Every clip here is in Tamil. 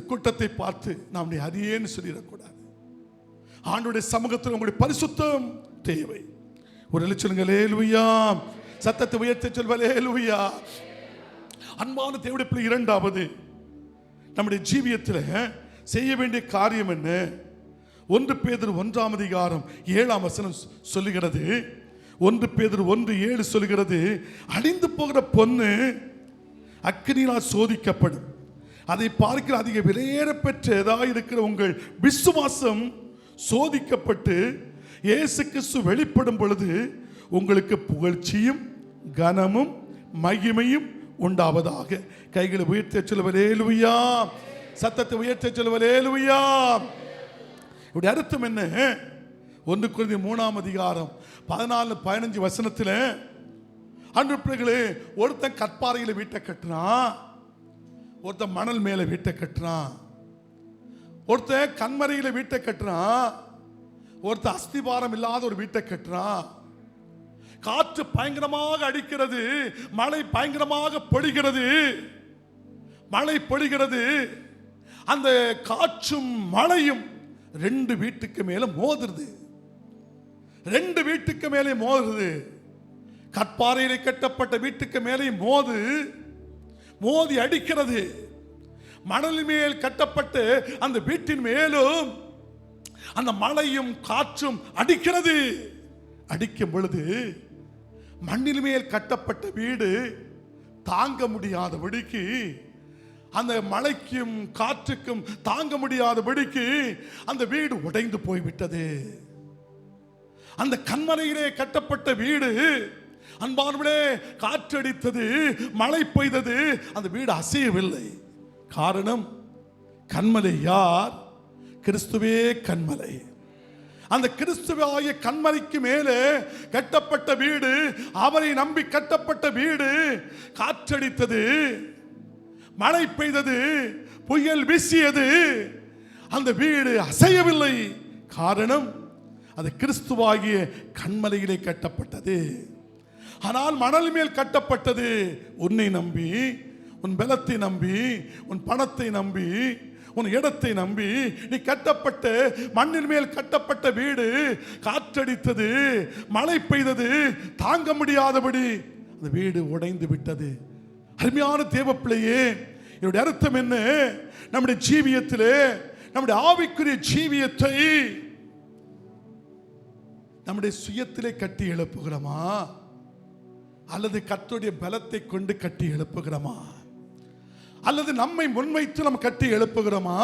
கூட்டத்தை பார்த்து நாம் நீ அறியேன்னு சொல்லிடக்கூடாது. ஆண்டவருடைய சமூகத்தில் உங்களுடைய பரிசுத்தம் தேவை. ஒரு சொல்லுங்க அல்லேலூயா. சத்தத்தை உயர்த்தி சொல்லுங்க அல்லேலூயா. அன்பான தேவனுடைய பிள்ளை, இரண்டாவது நம்முடைய ஜீவியத்தில் செய்ய வேண்டிய காரியம் என்ன? 1 பேதுரு 1:7 சொல்லுகிறது. 1 பேதுரு 1:7 சொல்லுகிறது, அழிந்து போகிற பொன்னு அக்கினியால் சோதிக்கப்படும், அதை பார்க்கிற அதிக விலையேற பெற்றதாக இருக்கிற உங்கள் விசுவாசம் சோதிக்கப்பட்டு இயேசு கிறிஸ்து வெளிப்படும் பொழுது உங்களுக்கு புகழ்ச்சியும் கனமும் மகிமையும் உண்டாவதாக. கைகளை உயர்த்த சொல்லுங்க அல்லேலூயா. சத்தத்தை உயர்த்த சொல்லுங்க அல்லேலூயா. இப்படி அர்த்தம் என்ன? 1 கொரிந்தியர் 3:14-15 அன்று பிள்ளைகளே, ஒருத்தன் கற்பாறையில வீட்டை கட்டுறான், ஒருத்தன் மணல் மேல வீட்டை கட்டுறான், ஒருத்தன் கண்மறையில வீட்டை கட்டுறான், ஒருத்தன் அஸ்திபாரம் இல்லாத ஒரு வீட்டை கட்டுறான். காற்று பயங்கரமாக அடிக்கிறது, மழை பயங்கரமாக பொழிகிறது, மழை பொழிகிறது. அந்த காற்றும் மழையும் 2 வீட்டுக்கு மேல மோதுறது, 2 வீட்டுக்கு மேலே மோதுறது. கற்பாறையிலே கட்டப்பட்ட வீட்டுக்கு மேலே மோதி அடிக்கிறது. மணல் மேல் கட்டப்பட்ட அந்த வீட்டின் மேலும் அந்த மழையும் காற்றும் அடிக்கிறது. அடிக்கும் பொழுது மண்ணின் மேல் கட்டப்பட்ட வீடு தாங்க முடியாதபடிக்கு, அந்த மழைக்கும் காற்றுக்கும் தாங்க முடியாதபடிக்கு அந்த வீடு உடைந்து போய்விட்டது. அந்த கண்மலையிலே கட்டப்பட்ட வீடு, அன்பானவர்களே, காற்றடித்தது, மழை பெய்தது, அந்த வீடு அசையவில்லை. காரணம், கண்மலை யார்? கிறிஸ்துவே கண்மலை. அந்த கிறிஸ்துவாகிய கண்மலைக்கு மேலே கட்டப்பட்ட வீடு, அவரை நம்பி கட்டப்பட்ட வீடு, காற்றடித்தது, மழை பெய்தது, புயல் வீசியது, அந்த வீடு அசையவில்லை. காரணம், அது கிறிஸ்துவாகிய கண்மலையிலே கட்டப்பட்டது. ஆனால் மணல் மேல் கட்டப்பட்டது. உன்னை நம்பி, உன் பலத்தை நம்பி, உன் பணத்தை நம்பி, உன் இடத்தை நம்பி நீ கட்டப்பட்ட மண்ணின் மேல் கட்டப்பட்ட வீடு காற்றடித்தது, மழை பெய்தது, தாங்க முடியாதபடி அந்த வீடு உடைந்து விட்டது. அருமையான தேவப்பிள்ளையே, என்னுடைய அர்த்தம் என்ன? நம்முடைய ஜீவியத்திலே, நம்முடைய ஆவிக்குரிய ஜீவியத்தை நம்முடைய சுயத்திலே கட்டி எழுப்புகிறோமா, அல்லது கர்த்தருடைய பலத்தை கொண்டு கட்டி எழுப்புகிறோமா, அல்லது நம்மை முன்வைத்து நம்ம கட்டி எழுப்புகிறோமா,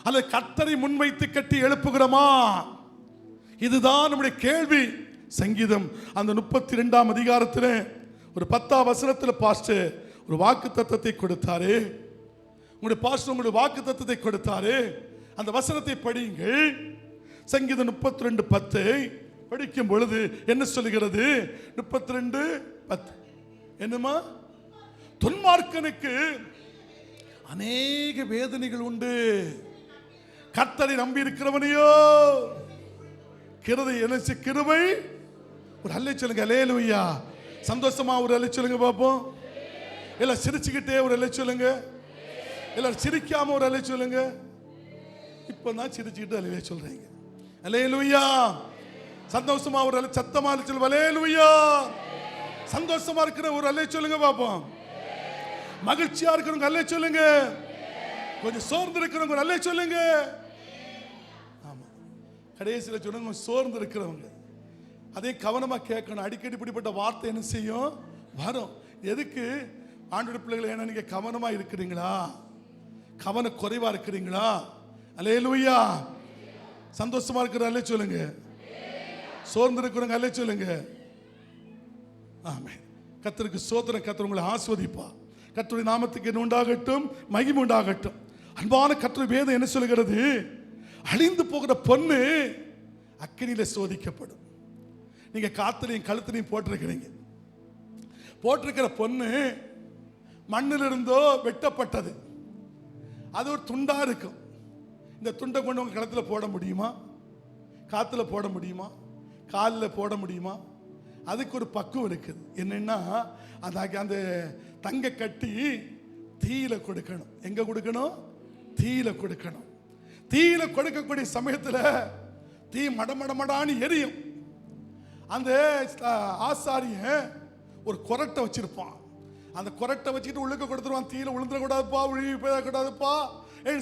அல்லது கர்த்தரை முன்வைத்து கட்டி எழுப்புகிறோமா? இதுதான் நம்முடைய கேள்வி. சங்கீதம் அந்த 32ஆம் அதிகாரத்தில் ஒரு 10ஆம் வசனத்தில் பாஸ்டர் ஒரு வாக்கு தத்தத்தை கொடுத்தாரு. உங்களுடைய பாஸ்டர் உங்களுடைய வாக்கு தத்தத்தை கொடுத்தாரு. அந்த வசனத்தை படியுங்கள். சங்கீதம் 32:10 படிக்கும் பொழுது என்ன சொல்லுகிறது? 32:10 என்னமா? துன்மார்க்கனுக்கு அநேக வேதனைகள் உண்டு, கர்த்தரை நம்பி இருக்கிறவனையோ கிருபை. ஒரு அல்லை சொல்லுங்க அல்லேலூயா. சந்தோஷமா ஒரு அல்லை சொல்லுங்க பாப்போம். இல்ல சிரிச்சுக்கிட்டே ஒரு அல்லை சொல்லுங்க, இல்ல சிரிக்காம ஒரு அல்லை சொல்லுங்க. இப்பதான் சிரிச்சுக்கிட்டு அல்லையே சொல்றீங்க. அல்லேலூயா. சந்தோஷமா ஒரு அல்லை, சத்தமா சொல்லுங்க அல்லேலூயா. சந்தோஷமா இருக்கிற ஒரு அல்லை சொல்லுங்க பாப்போம். மகிழ்ச்சியா இருக்கிறவங்க அல்லே சொல்லுங்க. கொஞ்சம் சோர்ந்து இருக்கிறவங்க அல்லே சொல்லுங்க. ஆமா, கடைசியில் சொல்லுங்க சோர்ந்து இருக்கிறவங்க. அதே கவனமா கேட்கணும். அடிக்கடி இப்படிப்பட்ட வார்த்தை என்ன செய்யும்? வரும். எதுக்கு? ஆண்டவருடைய பிள்ளைகளை, ஏன்னா நீங்க கவனமா இருக்கிறீங்களா, கவன குறைவா இருக்கிறீங்களா? அல்லேலூயா. சந்தோஷமா இருக்கிற அல்லே சொல்லுங்க, சோர்ந்து இருக்கிறவங்க அல்லே சொல்லுங்க. ஆமென். கர்த்தருக்கு ஸ்தோத்திரம். கர்த்தர் உங்களை ஆசீர்வதிப்பா. கர்த்தருடைய நாமத்துக்கு என்ன உண்டாகட்டும், மகிமை உண்டாகட்டும். அன்பான கர்த்தருடைய வேதம் என்ன சொல்கிறது? அழிந்து போகிற பொண்ணு அக்கினியில சோதிக்கப்படும். நீங்க காத்துலையும் கழுத்துலையும் போட்டிருக்கிற பொண்ணு மண்ணிலிருந்தோ வெட்டப்பட்டது. அது ஒரு துண்டா இருக்கும். இந்த துண்டை கொண்டு உங்க கழுத்துல போட முடியுமா? காத்துல போட முடியுமா? காலில் போட முடியுமா? அதுக்கு ஒரு பக்குவம் இருக்குது. என்னன்னா, அந்த தங்க கட்டி தீயில கொடுக்கணும். எங்க கொடுக்கணும்? தீயில கொடுக்கணும். தீயில கொடுக்கக்கூடிய சமயத்தில் தீ மடமடமடான்னு எரியும். அந்த ஆசாரியன் ஒரு கொரட்டை வச்சிருப்பான். அந்த கொரட்டை வச்சுக்கிட்டு உள்ளுக்க கொடுத்துருவான். தீயில விழுந்துடக்கூடாதுப்பா, உழுவி போயிடக்கூடாதுப்பா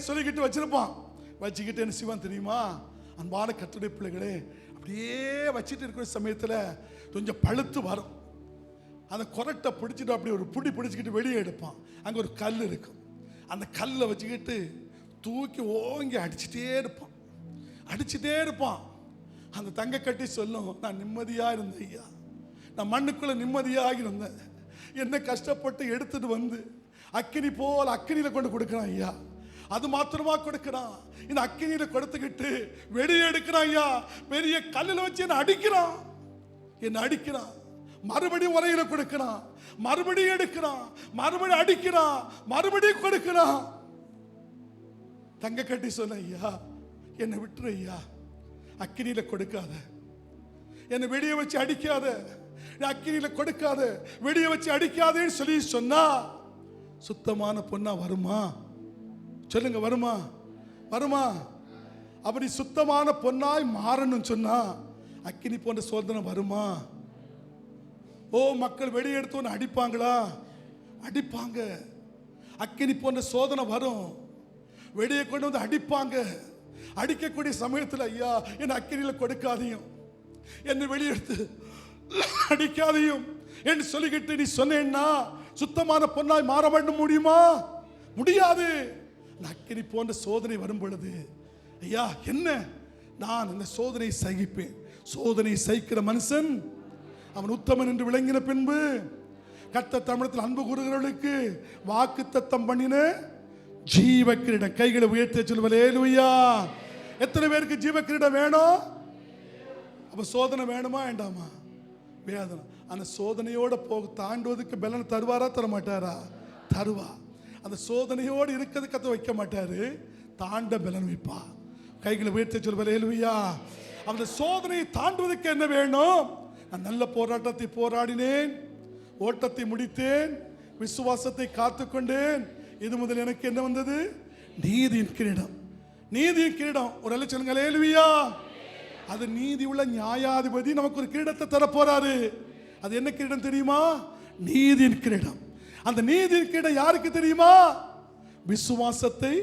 சொல்லிக்கிட்டு வச்சிருப்பான். வச்சுக்கிட்டு என்ன செய்வான் தெரியுமா? அன்பான கர்த்தருடைய பிள்ளைகளே, அப்படியே வச்சுட்டு இருக்கிற சமயத்தில் கொஞ்சம் பழுத்து வரும். அந்த கொரட்டை பிடிச்சிட்டு அப்படி ஒரு புடி பிடிச்சிக்கிட்டு வெளியே எடுப்பான். அங்கே ஒரு கல் இருக்கும். அந்த கல்லை வச்சுக்கிட்டு தூக்கி ஓங்கி அடிச்சுட்டே இருப்பான். அந்த தங்க கட்டி சொல்லும், நான் நிம்மதியாக இருந்தேன் ஐயா, நான் மண்ணுக்குள்ளே நிம்மதியாக இருந்தேன். என்ன கஷ்டப்பட்டு எடுத்துட்டு வந்து அக்கினி போல் அக்கினியில் கொண்டு கொடுக்குறான் ஐயா. அது மாத்திரமா கொடுக்கிறான், இந்த அக்கினியில கொடுத்துக்கிட்டு வெளியே எடுக்கிறான் ஐயா. பெரிய கல்லில் வச்சு என்ன அடிக்கிறான், மறுபடியும் உரையில கொடுக்கிறான், மறுபடியும் எடுக்கிறான், மறுபடியும் அடிக்கிறான், மறுபடியும் கொடுக்கிறான். தங்க கட்டி சொன்ன, ஐயா என்னை விட்டுரு ஐயா, அக்கினியில கொடுக்காத, என்னை வெடிய வச்சு அடிக்காத, அக்கினியில கொடுக்காத, வெடிய வச்சு அடிக்காதேன்னு சொல்லி சொன்னா சுத்தமான பொண்ணா வருமா? சொல்லுங்க, வருமா? அப்படி சுத்தமான பொன்னாய் மாறணும் சொன்னா அக்கினி போன்ற சோதனை வருமா? ஓ, மக்கள் வெளியே எடுத்தோன்னு அடிப்பாங்களா? அடிப்பாங்க. அக்கினி போன்ற சோதனை வரும், வெளியே கொண்டு வந்து அடிப்பாங்க. அடிக்கக்கூடிய சமயத்தில், ஐயா என்னை அக்கினியில கொடுக்காதையும், என்னை வெளியெடுத்து அடிக்காதையும் என்று சொல்லிக்கிட்டு நீ சொன்னேன்னா சுத்தமான பொன்னாய் மாற வேண்டும் முடியுமா? முடியாது. அக்கினி போன்ற சோதனை வரும் பொழுது, ஐயா என்ன, நான் இந்த சோதனை சகிப்பேன். சோதனை சகிக்கிற மனுஷன் அவன் உத்தமன் என்று விளங்கின பின்பு கர்த்தர் தமிழத்தில் அன்பு கூறுகிறவர்களுக்கு வாக்கு தத்தம் பண்ணின ஜீவ கிரீடம். கைகளை உயர்த்தி சொல்லுவல் ஹல்லேலூயா. எத்தனை பேருக்கு ஜீவ கிரீடம் வேணும்? அப்ப சோதனை வேணுமா வேண்டாமா? வேதனை. அந்த சோதனையோட தாண்டுவதற்கு பலன் தருவாரா தர மாட்டாரா? தருவா. அந்த சோதனையோடு இருக்கிறது கத்த வைக்க மாட்டாரு, தாண்ட பலன் வைப்பா. கைகளை உயர்த்தி சொல்லுவல் ஹல்லேலூயா. அந்த சோதனையை தாண்டுவதற்கு என்ன வேணும்? நான் நல்ல போராட்டத்தை போராடினேன், ஓட்டத்தை முடித்தேன், விசுவாசத்தை காத்துக்கொண்டேன். இது முதல் எனக்கு என்ன வந்தது? நீதியின் கிரீடம். நீதியின் கிரீடம். ஒரு அல்ல சொல்லுங்க ஹல்லேலூயா. அது நீதி உள்ள நியாயாதிபதி நமக்கு ஒரு கிரீடத்தை தர போறாரு. அது என்ன கிரீடம் தெரியுமா? நீதியின் கிரீடம். அந்த நீதியின் கிரீடம் யாருக்கு தெரியுமா? விசுவாசத்தை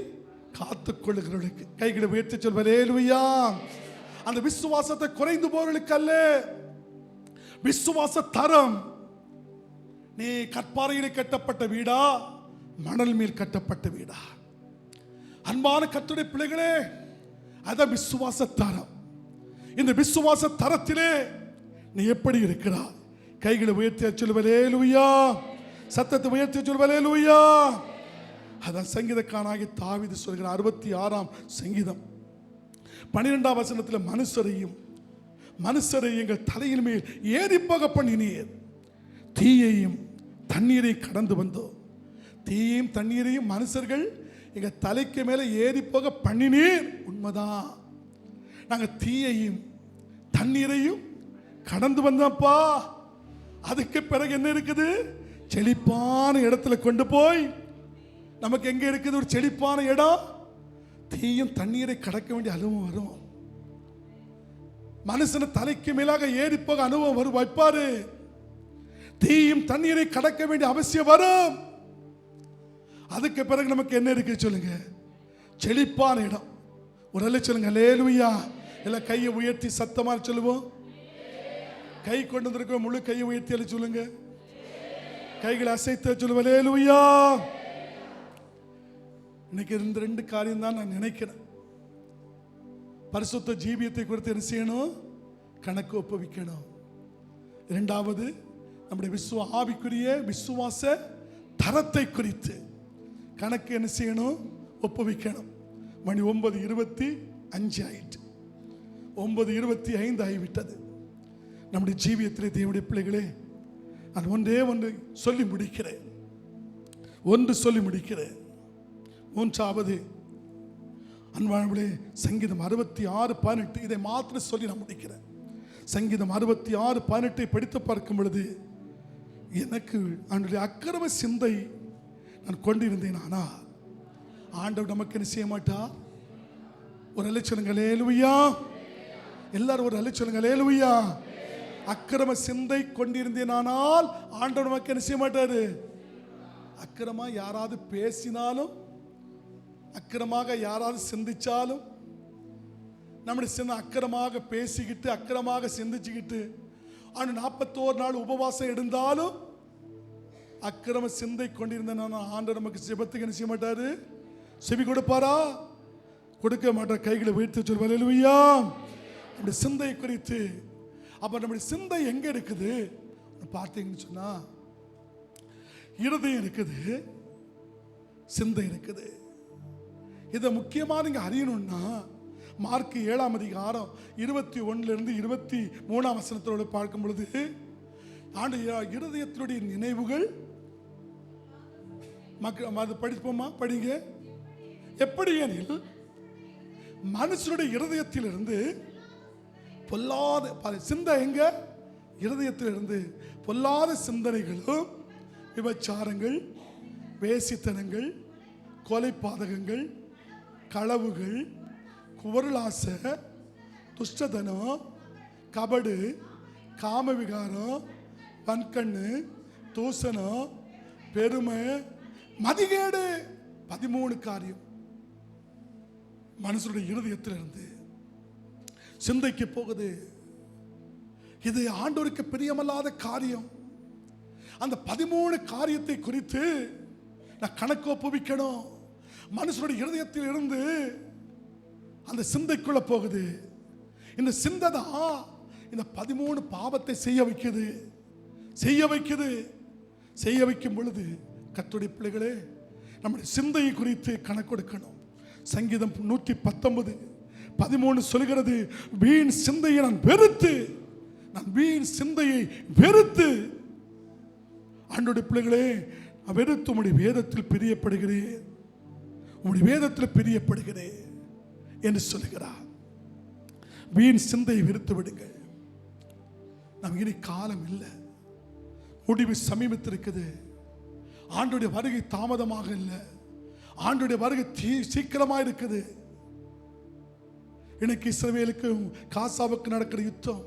காத்துக்கொள்ளுகிறவர்களுக்கு. கைகளை உயர்த்தி சொல்லுவல் ஹல்லேலூயா. அந்த விசுவாசத்தை குறைந்து போறவர்களுக்கு அல்ல. விசுவாச தரம். நீ கற்பாறையில் கட்டப்பட்ட வீடா, மணல் மேல் கட்டப்பட்ட வீடா? அன்பான கர்த்தருடைய பிள்ளைகளே, அதான் விசுவாச தரம். இந்த விசுவாச தரத்திலே நீ எப்படி இருக்கிறாய்? கைகளை உயர்த்தி சொல்லுவல் ஹல்லேலூயா. சத்தத்தை உயர்த்தி சொல்லுவல் ஹல்லேலூயா. அதான் சங்கீதக்காரனாகிய தாவீது சொல்கிற 66ஆம் சங்கீதம் 12ஆம் வசனத்தில், மனுஷரை எங்கள் தலையின் மேல் ஏறி போக பண்ணினீர், தீயையும் தண்ணீரையும் கடந்து வந்தோம். தீயையும் தண்ணீரையும் மனுஷர்கள் எங்க தலைக்கு மேல ஏறி போக பண்ணினீர். உண்மைதான், நாங்க தீயையும் தண்ணீரையும் கடந்து வந்தோம்ப்பா. அதுக்கு பிறகு என்ன இருக்குது? செழிப்பான இடத்துல கொண்டு போய் நமக்கு எங்க இருக்குது? ஒரு செழிப்பான இடம். தீயும் தண்ணீரை கடக்க வேண்டிய அனுபவம் வரும். மனுஷன தலைக்கு மேலாக ஏறி போக அனுபவம் வரும் வைப்பாரு. தீயும் தண்ணீரை கடக்க வேண்டிய அவசியம் வரும். அதுக்கு பிறகு நமக்கு என்ன இருக்கு சொல்லுங்க? செழிப்பான இடம். ஒரு அல்ல சொல்லுங்க ஹல்லேலூயா. எல்லாம் கையை உயர்த்தி சத்தமா சொல்லுவோம். கை கொண்டு வந்திருக்க முழு கையை உயர்த்தி சொல்லுங்க. கைகளை அசைத்து சொல்லுவோம் ஹல்லேலூயா. இன்னைக்கு இந்த 2 காரியம் தான் நான் நினைக்கிறேன். பரிசுத்த ஜீவியத்தை குறித்து என்ன செய்யணும்? கணக்கு ஒப்புவிக்கணும். இரண்டாவது, நம்முடைய ஆவிக்குரிய விசுவாச தரத்தை குறித்து கணக்கு என்ன செய்யணும்? ஒப்புவிக்கணும். மணி 9:25 ஆயிட்டு, 9:25 ஆகிவிட்டது. நம்முடைய ஜீவியத்திலே தேவனுடைய பிள்ளைகளே, நான் ஒன்றே சொல்லி முடிக்கிறேன். மூன்றாவது, அன்பானவர்களே, சங்கீதம் 66:18 இதை மாத்திரம் சொல்லி நான் முடிக்கிறேன். சங்கீதம் 66:18 படித்து பார்க்கும் பொழுது எனக்கு அவனுடைய அக்கிரம சிந்தை நான் கொண்டிருந்தேன். ஆனால் ஆண்டவர் நமக்கு என்ன செய்ய மாட்டார்? ஒரு அலைச்சலுங்க அல்லேலூயா. எல்லாரும் ஒரு அலைச்சலுங்க அல்லேலூயா. அக்கிரம சிந்தை கொண்டிருந்தேனானால் ஆண்டவர் நமக்கு என்ன செய்ய மாட்டாரு? அக்கிரமா யாராவது பேசினாலும், அக்கிரமாக யாராவது சிந்திச்சாலும், நம்முடைய சின்ன அக்கிரமாக பேசிக்கிட்டு அக்கிரமாக சிந்திச்சுக்கிட்டு 41 நாள் உபவாசம் எடுந்தாலும் அக்கிரம சிந்தை கொண்டிருந்தேன் ஆண்டவர் நமக்கு ஜெபத்துக்கு என்ன செய்ய மாட்டாரு? செவி கொடுப்பாரா? கொடுக்க மாட்டார். கைகளை உயர்த்தி சொல்வார் அல்லேலூயா. நம்முடைய சிந்தை குறித்து. அப்ப நம்முடைய சிந்தை எங்க இருக்குது பார்த்தீங்கன்னு சொன்னா, இருதயம் இருக்குது, சிந்தை இருக்குது. இதை முக்கியமா நீங்க அறியணும்னா மார்க் 7ஆம் அதிகாரம் 21 23 வசனத்தோடு பார்க்கும் பொழுது, ஆண்டு இருதயத்தினுடைய நினைவுகள் மக்கள் அது படிப்போமா? படிங்க. எப்படி எனில் மனுஷனுடைய இருதயத்திலிருந்து பொல்லாத சிந்தை எங்க? இருதயத்திலிருந்து பொல்லாத சிந்தனைகளும், விபச்சாரங்கள், வேசித்தனங்கள், கொலைபாதகங்கள், களவுகள், குவருளாசை, துஷ்டதனம், கபடு, காமவிகாரம், வன்கண்ணு, தூசணம், பெருமை, மதிகேடு, 13 காரியம் மனுஷனுடைய இருதயத்திலிருந்து சிந்தைக்கு போகுது. இது ஆண்டவருக்கு பிரியமல்லாத காரியம். அந்த 13 காரியத்தை குறித்து நான் கணக்கு ஒப்புவிக்கணும். மனுஷனுடைய இருதயத்தில் இருந்து அந்த சிந்தைக்குள்ள போகுது. இந்த சிந்தை தான் இந்த 13 பாவத்தை செய்ய வைக்குது. செய்ய வைக்கும் பொழுது கர்த்தருடைய பிள்ளைகளே, நம்முடைய சிந்தையை குறித்து கணக்கெடுக்கணும். சங்கீதம் 119:13 சொல்கிறது, வீண் சிந்தையை நான் வீண் சிந்தையை வெறுத்து, ஆண்டவருடைய பிள்ளைகளே, வெறுத்து உம்முடைய வேதத்தில் பிரியப்படுகிறேன், உம்முடைய வேதத்தில் பிரியப்படுகிறேன் என்று சொல்லுகிறார். வீண் சிந்தையை வெறுத்து விடுங்கள். நம் இனி காலம் இல்லை, முடிவு சமீபத்திருக்குது. ஆண்டவருடைய வருகை தாமதமாக இல்லை, ஆண்டவருடைய வருகை சீக்கிரமாக இருக்குது. இன்னைக்கு இஸ்ரவேலுக்கும் காசாவுக்கு நடக்கிற யுத்தம்